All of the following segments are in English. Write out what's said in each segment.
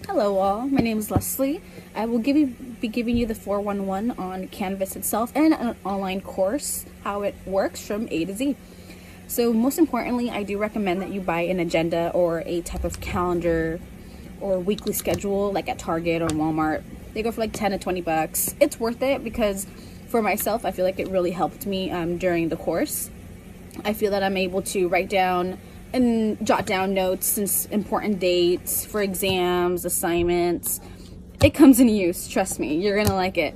Hello all, my name is Leslie. I will be giving you the 411 on Canvas itself and an online course, how it works from A to Z. So most importantly, I do recommend that you buy an agenda or a type of calendar or weekly schedule like at Target or Walmart. They go for like 10 to 20 bucks. It's worth it because for myself, I feel like it really helped me during the course. I feel that I'm able to write down and jot down notes and important dates for exams, assignments. It comes in use, trust me, you're gonna like it.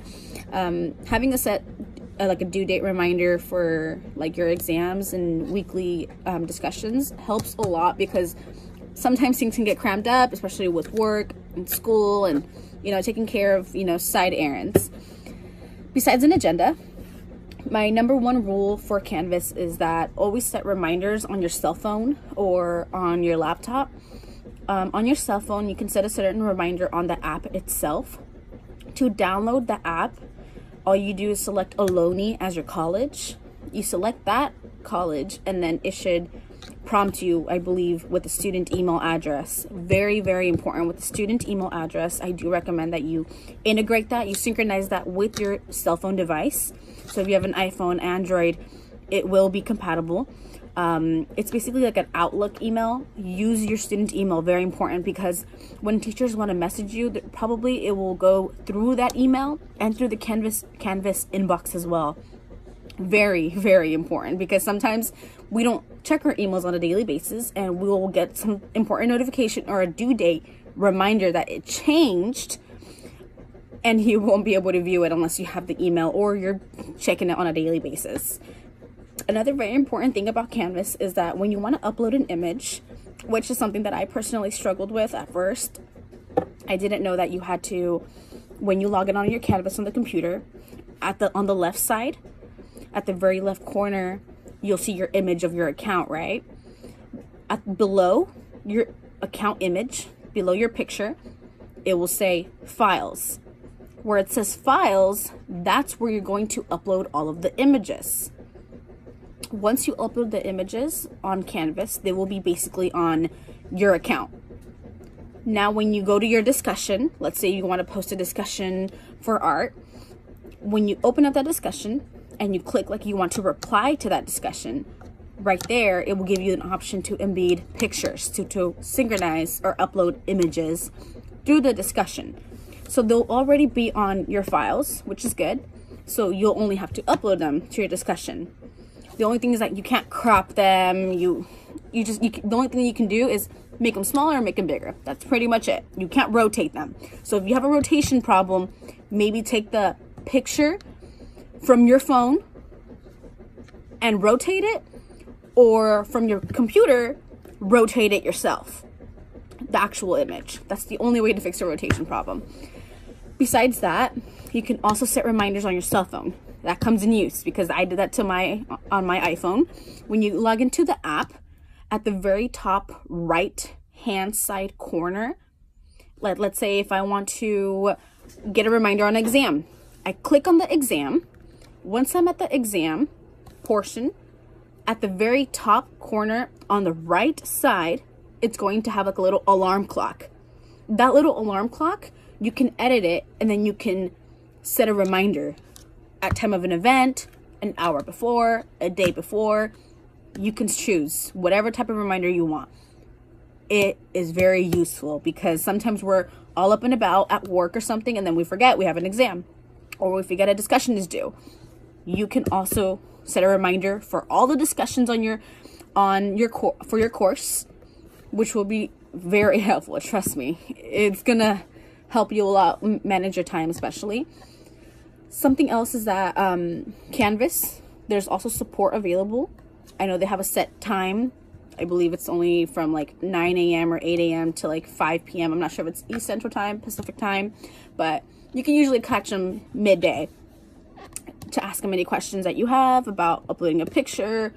Having a set like a due date reminder for like your exams and weekly discussions helps a lot because sometimes things can get crammed up, especially with work and school and taking care of side errands. Besides an agenda, my number one rule for Canvas is that always set reminders on your cell phone or on your laptop. On your cell phone, you can set a certain reminder on the app itself. To download the app, all you do is select Ohlone as your college. You select that college and then it should prompt you, I believe, with a student email address. Very, very important with the student email address. I do recommend that you integrate that, you synchronize that with your cell phone device. So if you have an iPhone, Android, it will be compatible. It's basically like an Outlook email. Use your student email, very important, because when teachers want to message you, probably it will go through that email and through the Canvas inbox as well. Very, very important because sometimes we don't check our emails on a daily basis and we will get some important notification or a due date reminder that it changed, and you won't be able to view it unless you have the email or you're checking it on a daily basis. Another very important thing about Canvas is that when you want to upload an image, which is something that I personally struggled with at first, I didn't know that you had to, when you log in on your Canvas on the computer, on the left side, at the very left corner, you'll see your image of your account, right? Below your account image, below your picture, it will say files. Where it says files, that's where you're going to upload all of the images. Once you upload the images on Canvas, they will be basically on your account. Now, when you go to your discussion, let's say you want to post a discussion for art, when you open up that discussion and you click like you want to reply to that discussion, right there, it will give you an option to embed pictures, to synchronize or upload images through the discussion. So they'll already be on your files, which is good. So you'll only have to upload them to your discussion. The only thing is that you can't crop them. The only thing you can do is make them smaller or make them bigger. That's pretty much it. You can't rotate them. So if you have a rotation problem, maybe take the picture from your phone and rotate it, or from your computer, rotate it yourself. The actual image. That's the only way to fix a rotation problem. Besides that, you can also set reminders on your cell phone. That comes in use because I did that on my iPhone. When you log into the app, at the very top right hand side corner, let's say if I want to get a reminder on an exam, I click on the exam. Once I'm at the exam portion, at the very top corner on the right side, it's going to have like a little alarm clock. That little alarm clock, you can edit it and then you can set a reminder at time of an event, an hour before, a day before. You can choose whatever type of reminder you want. It is very useful because sometimes we're all up and about at work or something and then we forget we have an exam or we forget a discussion is due. You can also set a reminder for all the discussions for your course, which will be very helpful. Trust me, it's gonna help you a lot manage your time, especially. Something else is that Canvas, there's also support available. I know they have a set time. I believe it's only from like 9 a.m. or 8 a.m. to like 5 p.m. I'm not sure if it's East Central Time, Pacific Time, but you can usually catch them midday to ask them any questions that you have about uploading a picture,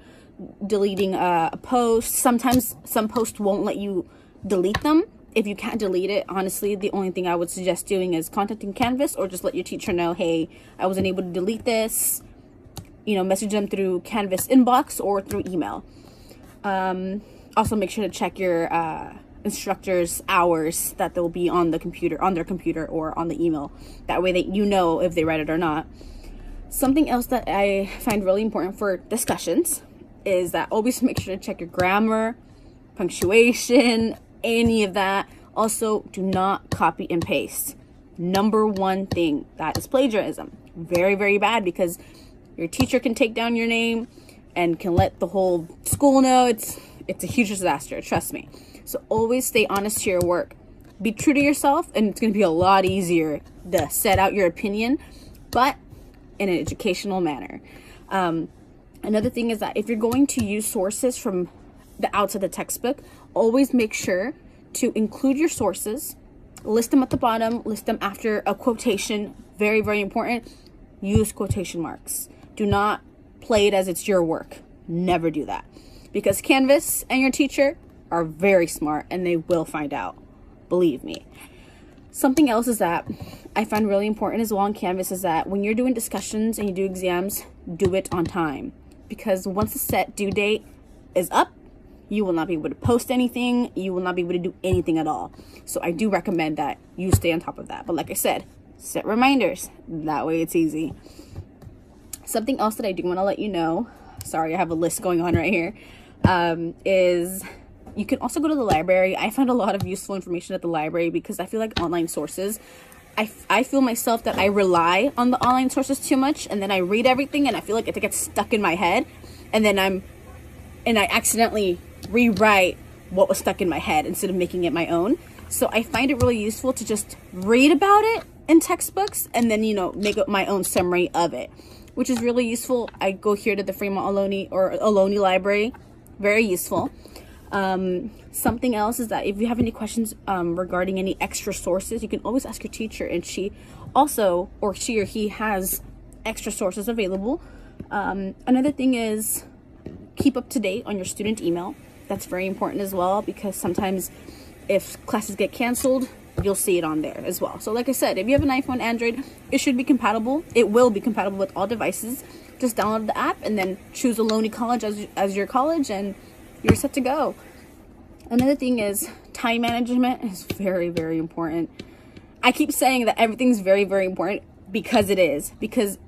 deleting a post. Sometimes some posts won't let you delete them. If you can't delete it, honestly, the only thing I would suggest doing is contacting Canvas or just let your teacher know, hey, I wasn't able to delete this. Message them through Canvas inbox or through email. Also, make sure to check your instructors' hours that they'll be on the computer, on their computer, or on the email. That way that you know if they read it or not. Something else that I find really important for discussions is that always make sure to check your grammar, punctuation, any of that. Also, do not copy and paste. Number one thing, that is plagiarism. Very, very bad, because your teacher can take down your name and can let the whole school know. It's a huge disaster, trust me. So always stay honest to your work. Be true to yourself, and it's going to be a lot easier to set out your opinion, but in an educational manner. Another thing is that if you're going to use sources from the outside the textbook, always make sure to include your sources, list them at the bottom, list them after a quotation. Very, very important. Use quotation marks. Do not play it as it's your work. Never do that, because Canvas and your teacher are very smart and they will find out. Believe me. Something else is that I find really important as well on Canvas is that when you're doing discussions and you do exams, do it on time. Because once the set due date is up, you will not be able to post anything. You will not be able to do anything at all. So I do recommend that you stay on top of that. But like I said, set reminders. That way it's easy. Something else that I do want to let you know, sorry, I have a list going on right here, is you can also go to the library. I found a lot of useful information at the library because I feel like online sources, I feel myself that I rely on the online sources too much, and then I read everything and I feel like it gets stuck in my head, and then I accidentally rewrite what was stuck in my head instead of making it my own. So I find it really useful to just read about it in textbooks and then, make up my own summary of it, which is really useful. I go here to the Fremont Ohlone Library. Very useful. Something else is that if you have any questions regarding any extra sources, you can always ask your teacher, and she or he has extra sources available. Another thing is keep up to date on your student email. That's very important as well, because sometimes if classes get canceled, you'll see it on there as well. So like I said, if you have an iPhone, Android, it should be compatible. It will be compatible with all devices. Just download the app and then choose Ohlone College as your college, and you're set to go. Another thing is time management is very, very important. I keep saying that everything's very, very important because it is. Because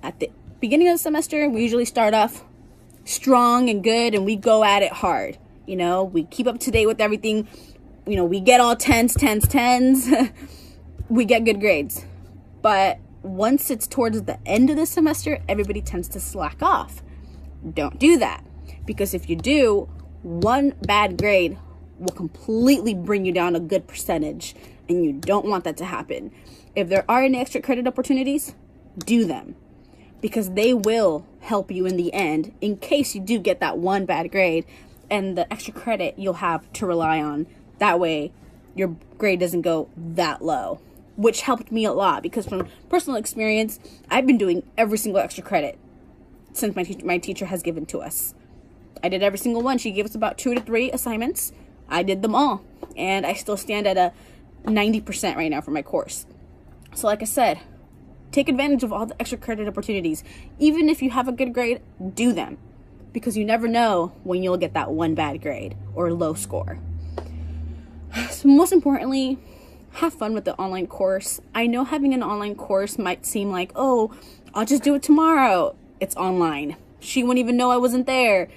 at the beginning of the semester, we usually start off strong and good, and we go at it hard. We keep up to date with everything. We get all 10s. We get good grades. But once it's towards the end of the semester, everybody tends to slack off. Don't do that. Because if you do, one bad grade will completely bring you down a good percentage, and you don't want that to happen. If there are any extra credit opportunities, do them, because they will help you in the end in case you do get that one bad grade, and the extra credit you'll have to rely on. That way your grade doesn't go that low, which helped me a lot, because from personal experience, I've been doing every single extra credit since my teacher has given to us. I did every single one. She gave us about 2 to 3 assignments. I did them all, and I still stand at a 90% right now for my course. So like I said, take advantage of all the extra credit opportunities. Even if you have a good grade, do them, because you never know when you'll get that one bad grade or low score. So most importantly, have fun with the online course. I know having an online course might seem like, oh, I'll just do it tomorrow. It's online. She won't even know I wasn't there.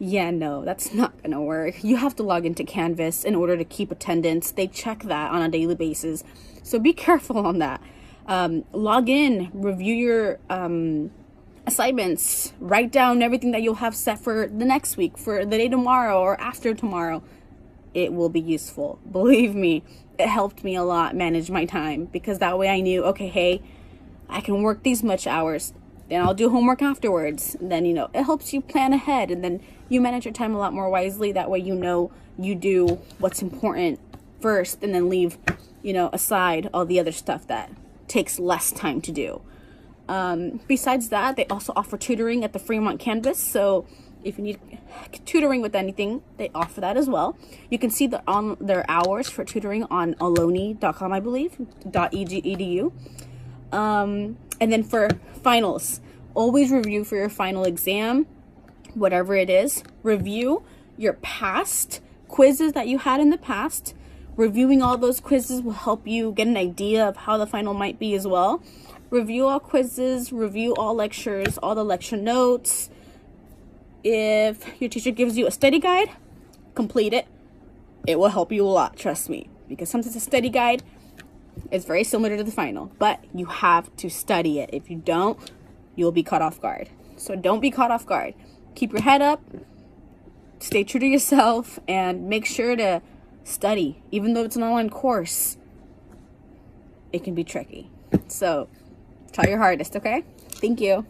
Yeah, no, that's not gonna work. You have to log into Canvas in order to keep attendance. They check that on a daily basis. So be careful on that. Log in, review your assignments, write down everything that you'll have set for the next week, for the day tomorrow or after tomorrow. It will be useful. Believe me, it helped me a lot manage my time, because that way I knew, okay, hey, I can work these much hours. Then I'll do homework afterwards. And then, it helps you plan ahead, and then you manage your time a lot more wisely. That way you do what's important first, and then leave, aside all the other stuff that takes less time to do. Besides that, they also offer tutoring at the Fremont campus. So if you need tutoring with anything, they offer that as well. You can see their hours for tutoring on ohlone.com, I believe, .edu. And then for finals, always review for your final exam, whatever it is. Review your past quizzes that you had in the past. Reviewing all those quizzes will help you get an idea of how the final might be as well. Review all quizzes, review all lectures, all the lecture notes. If your teacher gives you a study guide, complete it. It will help you a lot, trust me. Because sometimes a study guide is very similar to the final, but you have to study it. If you don't, you'll be caught off guard. So don't be caught off guard. Keep your head up, stay true to yourself, and make sure to study. Even though it's an online course, it can be tricky. So try your hardest, okay? Thank you.